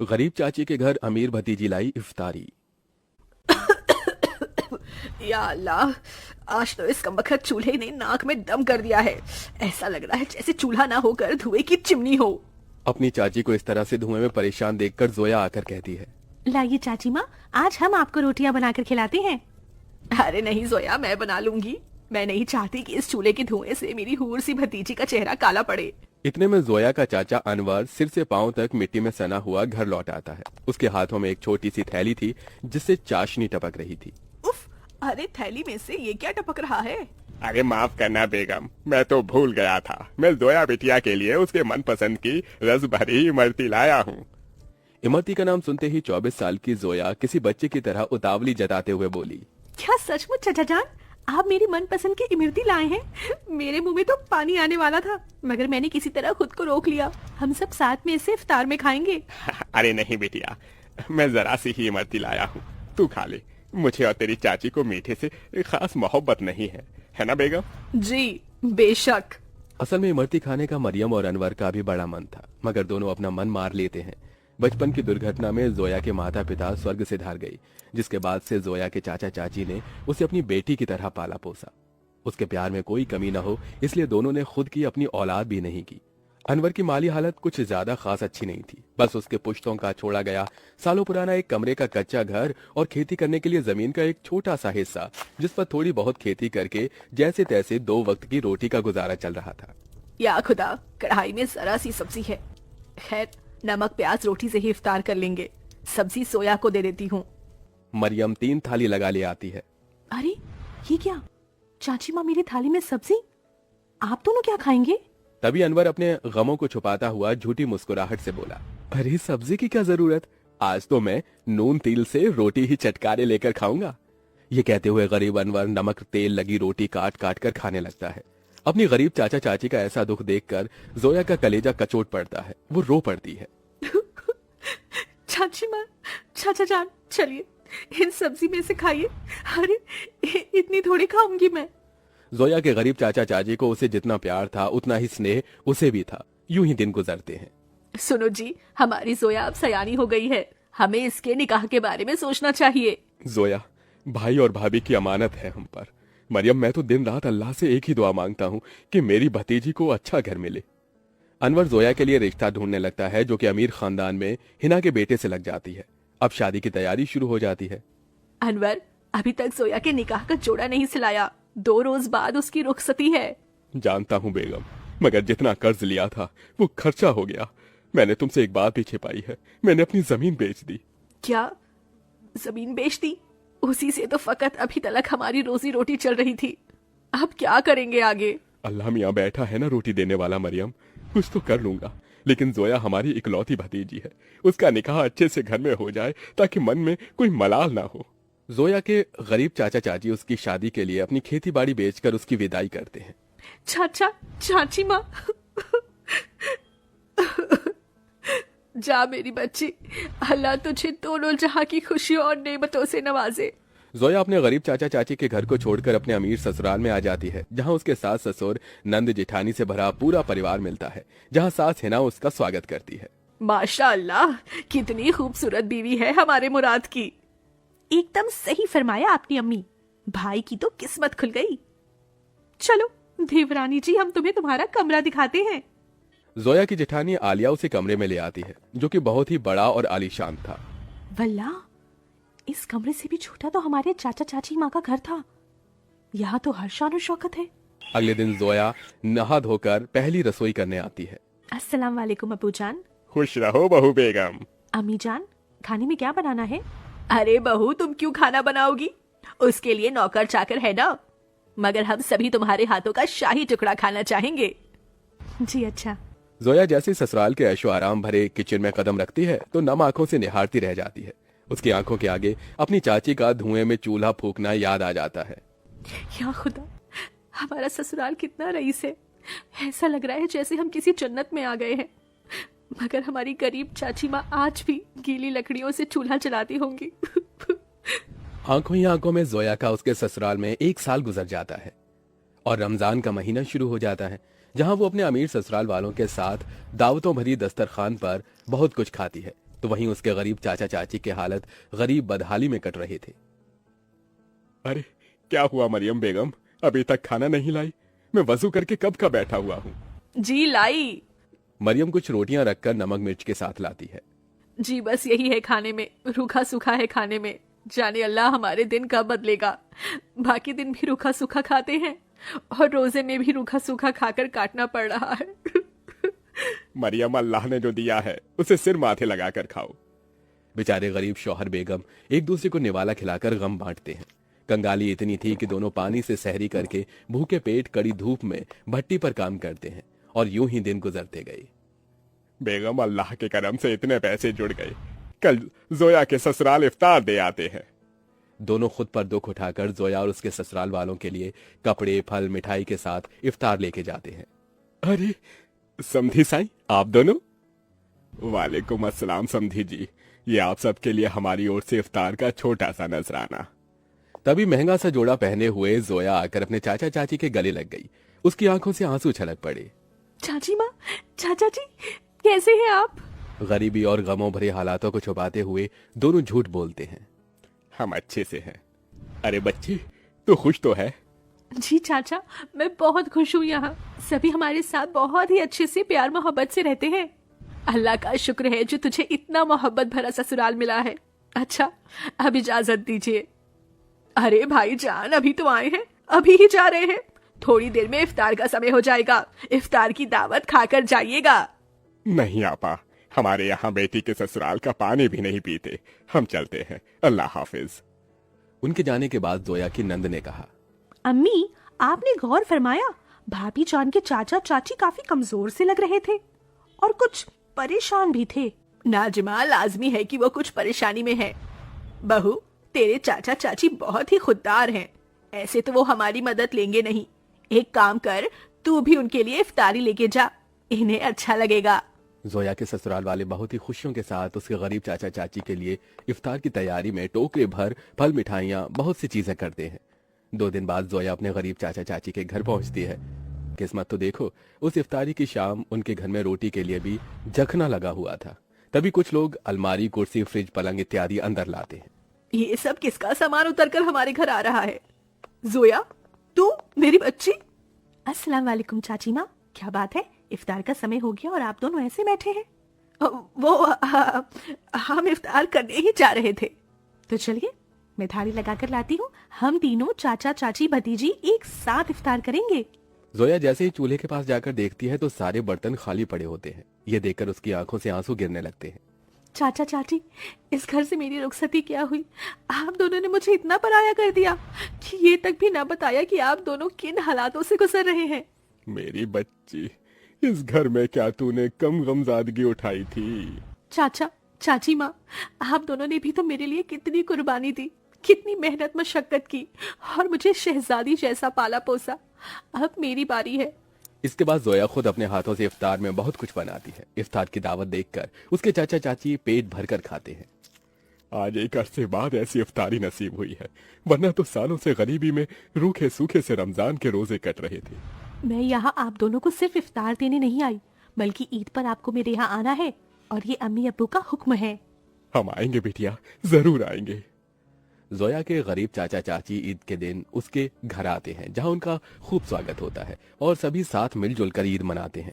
गरीब चाची के घर अमीर भतीजी लाई इफ्तारी। या अल्लाह, आज तो इस कमबख्त चूल्हे ने नाक में दम कर दिया है। ऐसा लग रहा है जैसे चूल्हा ना होकर धुएं की चिमनी हो। अपनी चाची को इस तरह से धुएं में परेशान देखकर जोया आकर कहती है, लाइए चाची माँ, आज हम आपको रोटियां बनाकर खिलाते हैं। अरे नहीं जोया, मैं बना लूंगी। मैं नहीं चाहती कि इस चूल्हे के धुएं से मेरी हूर सी भतीजी का चेहरा काला पड़े। इतने में जोया का चाचा अनवर सिर से पांव तक मिट्टी में सना हुआ घर लौट आता है। उसके हाथों में एक छोटी सी थैली थी जिससे चाशनी टपक रही थी। उफ, अरे थैली में से ये क्या टपक रहा है? अरे माफ करना बेगम, मैं तो भूल गया था। मैं जोया बिटिया के लिए उसके मनपसंद की रस भरी इमरती लाया हूँ। इमरती का नाम सुनते ही 24 साल की जोया किसी बच्चे की तरह उतावली जताते हुए बोली, क्या सचमुच चाचा जान, आप मेरी मनपसंद की इमरती लाए हैं? मेरे मुंह में तो पानी आने वाला था, मगर मैंने किसी तरह खुद को रोक लिया। हम सब साथ में इसे इफ्तार में खाएंगे। अरे नहीं बिटिया, मैं जरा सी ही इमरती लाया हूँ, तू खा ले। मुझे और तेरी चाची को मीठे से खास मोहब्बत नहीं है ना बेगम? जी बेशक। असल में इमरती खाने का मरियम और अनवर का भी बड़ा मन था, मगर दोनों अपना मन मार लेते हैं। बचपन की दुर्घटना में जोया के माता पिता स्वर्ग से धार गई, जिसके बाद से जोया के चाचा चाची ने उसे अपनी बेटी की तरह पाला पोसा। उसके प्यार में कोई कमी न हो, इसलिए दोनों ने खुद की अपनी औलाद भी नहीं की। अनवर की माली हालत कुछ ज्यादा खास अच्छी नहीं थी। बस उसके पुश्तों का छोड़ा गया सालों पुराना एक कमरे का कच्चा घर और खेती करने के लिए जमीन का एक छोटा सा हिस्सा, जिस पर थोड़ी बहुत खेती करके जैसे तैसे 2 वक्त की रोटी का गुजारा चल रहा था। या खुदा, कढ़ाई में जरा सी सब्जी है। खैर, नमक प्याज रोटी से ही इफ्तार कर लेंगे। सब्जी सोया को दे देती हूँ। मरियम 3 थाली लगा ले आती है। अरे ये क्या, चाची माँ मेरी थाली में सब्जी, आप दोनों क्या खाएंगे? तभी अनवर अपने गमों को छुपाता हुआ झूठी मुस्कुराहट से बोला, अरे सब्जी की क्या जरूरत, आज तो मैं नून तिल से रोटी ही चटकारे लेकर खाऊंगा। ये कहते हुए गरीब अनवर नमक तेल लगी रोटी काट काट कर खाने लगता है। अपनी गरीब चाचा चाची का ऐसा दुख देखकर जोया का कलेजा कचोट पड़ता है। वो रो पड़ती है। चाची माँ, चाचा जान, चलिए इन सब्जी में से खाइए। अरे इतनी थोड़ी खाऊंगी मैं। जोया के गरीब चाचा चाची को उसे जितना प्यार था उतना ही स्नेह उसे भी था। यूं ही दिन गुजरते हैं। सुनो जी, हमारी जोया अब सयानी हो गई है। हमें इसके निकाह के बारे में सोचना चाहिए। जोया, भाई और भाभी की अमानत है हम पर। मरियम, मैं तो दिन रात अल्लाह से एक ही दुआ मांगता हूँ कि मेरी भतीजी को अच्छा घर मिले। अनवर जोया के लिए रिश्ता ढूंढने लगता है, जो कि अमीर खानदान में हिना के बेटे से लग जाती है। अब शादी की तैयारी शुरू हो जाती है। अनवर, अभी तक जोया के निकाह का जोड़ा नहीं सिलाया। 2 रोज बाद उसकी रुखसती है। जानता हूँ बेगम, मगर जितना कर्ज लिया था वो खर्चा हो गया। मैंने तुमसे एक बात भी छिपाई है, मैंने अपनी जमीन बेच दी। क्या जमीन बेच दी? उसी से तो फकत अभी तक हमारी रोजी रोटी चल रही थी। अब क्या करेंगे आगे? अल्लाह मियाँ बैठा है ना रोटी देने वाला। मरियम, कुछ तो कर लूंगा, लेकिन जोया हमारी इकलौती भतीजी है। उसका निकाह अच्छे से घर में हो जाए ताकि मन में कोई मलाल ना हो। जोया के गरीब चाचा चाची उसकी शादी के लिए अपनी खेती बाड़ी बेचकर उसकी विदाई करते हैं। चाचा चाची माँ, जा मेरी बच्ची, अल्लाह तुझे दोनों जहां की खुशियों और नेमतों से नवाजे। जोया अपने गरीब चाचा चाची के घर को छोड़कर अपने अमीर ससुराल में आ जाती है, जहां उसके सास ससुर नंद जेठानी से भरा पूरा परिवार मिलता है, जहां सास हिना उसका स्वागत करती है। माशाअल्लाह, कितनी खूबसूरत बीवी है हमारे मुराद की। एकदम सही फरमाया आपने अम्मी, भाई की तो किस्मत खुल गई। चलो देवरानी जी, हम तुम्हें तुम्हारा कमरा दिखाते हैं। जोया की जेठानी आलिया उसे कमरे में ले आती है, जो कि बहुत ही बड़ा और आलीशान था। वल्लाह, इस कमरे से भी छोटा तो हमारे चाचा चाची माँ का घर था। यहाँ तो हर शान और शौकत है। अगले दिन जोया नहा धोकर पहली रसोई करने आती है। अस्सलाम वालेकुम अबू जान। खुश रहो बहू बेगम। अम्मी जान, खाने में क्या बनाना है? अरे बहू, तुम क्यों खाना बनाओगी? उसके लिए नौकर चाकर है ना। मगर हम सभी तुम्हारे हाथों का शाही टुकड़ा खाना चाहेंगे। जी अच्छा। जोया जैसे ससुराल के ऐशो आराम भरे किचन में कदम रखती है तो नम आंखों से निहारती रह जाती है। उसकी आंखों के आगे अपनी चाची का धुएं में चूल्हा फूकना याद आ जाता है। या खुदा, हमारा ससुराल कितना रईस है। ऐसा लग रहा है जैसे हम किसी जन्नत में आ गए हैं। मगर हमारी गरीब चाची माँ आज भी गीली लकड़ियों से चूल्हा चलाती होंगी। आंखों ही आंखों में जोया का उसके ससुराल में 1 साल गुजर जाता है और रमजान का महीना शुरू हो जाता है, जहां वो अपने अमीर ससुराल वालों के साथ दावतों भरी दस्तरखान पर बहुत कुछ खाती है। तो वहीं उसके गरीब चाचा चाची की हालत गरीब बदहाली में कट रहे थे। अरे क्या हुआ मरियम बेगम, अभी तक खाना नहीं लाई? मैं वजू करके कब का बैठा हुआ हूँ। जी लाई। मरियम कुछ रोटियां रखकर नमक मिर्च के साथ लाती है। जी बस यही है खाने में, रूखा सूखा है खाने में। जाने अल्लाह हमारे दिन कब बदलेगा। बाकी दिन भी रूखा सूखा खाते हैं और रोजे में भी रूखा सूखा खाकर काटना पड़ रहा है। मरियम, अल्लाह ने जो दिया है उसे सिर माथे लगाकर खाओ। बेचारे गरीब शौहर बेगम एक दूसरे को निवाला खिलाकर गम बांटते हैं। कंगाली इतनी थी कि दोनों पानी से सहरी करके भूखे पेट कड़ी धूप में भट्टी पर काम करते हैं और यूं ही दिन गुजरते गए। बेगम, अल्लाह के करम से इतने पैसे जुड़ गए, कल जोया के ससुराल इफ्तार दे आते हैं। दोनों खुद पर दुख उठाकर जोया और उसके ससुराल वालों के लिए कपड़े फल मिठाई के साथ इफ्तार लेके जाते हैं। अरे समधी साईं, आप दोनों? वालेकुम अस्सलाम समधी जी, ये आप सबके लिए हमारी ओर से इफ्तार का छोटा सा नजराना। तभी महंगा सा जोड़ा पहने हुए जोया आकर अपने चाचा चाची के गले लग गई। उसकी आंखों से आंसू छलक पड़े। चाची माँ, चाचा जी, कैसे हैं आप? गरीबी और गमों भरे हालातों को छुपाते हुए दोनों झूठ बोलते हैं। हम अच्छे से हैं। अरे बच्ची, तू खुश तो है? जी चाचा, मैं बहुत खुश हूँ। यहाँ सभी हमारे साथ बहुत ही अच्छे से प्यार मोहब्बत से रहते हैं। अल्लाह का शुक्र है जो तुझे इतना मोहब्बत भरा ससुराल मिला है। अच्छा, अब इजाजत दीजिए। अरे भाई जान, अभी तो आए हैं, अभी ही जा रहे हैं। थोड़ी देर में इफ्तार का समय हो जाएगा। इफ्तार की दावत खाकर जाइएगा। नहीं आपा, हमारे यहाँ बेटी के ससुराल का पानी भी नहीं पीते। हम चलते हैं, अल्लाह हाफिज। उनके जाने के बाद जोया की नंद ने कहा, अम्मी, आपने गौर फरमाया भाभी जान के चाचा चाची काफी कमजोर से लग रहे थे और कुछ परेशान भी थे। नाजिमा, लाजमी है कि वो कुछ परेशानी में है। बहू, तेरे चाचा चाची बहुत ही खुददार हैं। ऐसे तो वो हमारी मदद लेंगे नहीं। एक काम कर, तू भी उनके लिए इफ्तारी लेके जा, इन्हें अच्छा लगेगा। जोया के ससुराल वाले बहुत ही खुशियों के साथ उसके गरीब चाचा चाची के लिए इफ्तार की तैयारी में टोकरे भर फल मिठाइयाँ बहुत सी चीजें करते हैं। 2 दिन बाद जोया अपने गरीब चाचा चाची के घर पहुंचती है। किस्मत तो देखो, उस इफ्तारी की शाम उनके घर में रोटी के लिए भी जखना लगा हुआ था। तभी कुछ लोग अलमारी, कुर्सी, फ्रिज, पलंग इत्यादि अंदर लाते हैं। ये सब किसका सामान उतरकर हमारे घर आ रहा है? जोया, तू मेरी बच्ची? अस्सलाम वालेकुम चाची माँ, क्या बात है, इफ्तार का समय हो गया और आप दोनों ऐसे बैठे हैं? हम इफ्तार करने ही जा रहे थे। तो चलिए मैं थाली लगाकर लाती हूँ, हम तीनों चाचा चाची भतीजी एक साथ इफ्तार करेंगे। जोया जैसे ही चूल्हे के पास जाकर देखती है तो सारे बर्तन खाली पड़े होते हैं। ये देखकर उसकी आंखों से आंसू गिरने लगते हैं। चाचा चाची, इस घर से मेरी रुखसती क्या हुई? आप दोनों ने मुझे इतना पराया कर दिया कि ये तक भी ना बताया कि आप दोनों किन हालातों से गुजर रहे हैं। मेरी बच्ची, इस घर में क्या तूने कम गमजादगी उठाई थी? चाचा चाची माँ, आप दोनों ने भी तो मेरे लिए कितनी कुर्बानी दी, कितनी मेहनत मशक्कत की और मुझे शहजादी जैसा पाला पोसा। अब मेरी बारी है। इसके बाद जोया खुद अपने हाथों से इफ्तार में बहुत कुछ बनाती है। इफ्तार की दावत देखकर उसके चाचा चाची पेट भरकर खाते हैं। आज एक अरसे बाद ऐसी इफ्तारी नसीब हुई है, वरना तो सालों से गरीबी में रूखे सूखे से रमजान के रोजे कट रहे थे। मैं यहाँ आप दोनों को सिर्फ इफ्तार देने नहीं आई, बल्कि ईद पर आपको मेरे यहाँ आना है और ये अम्मी अब्बू का हुक्म है। हम आएंगे बिटिया, जरूर आएंगे। जोया के गरीब चाचा चाची ईद के दिन उसके घर आते हैं, जहां उनका खूब स्वागत होता है और सभी साथ मिलजुल कर ईद मनाते हैं।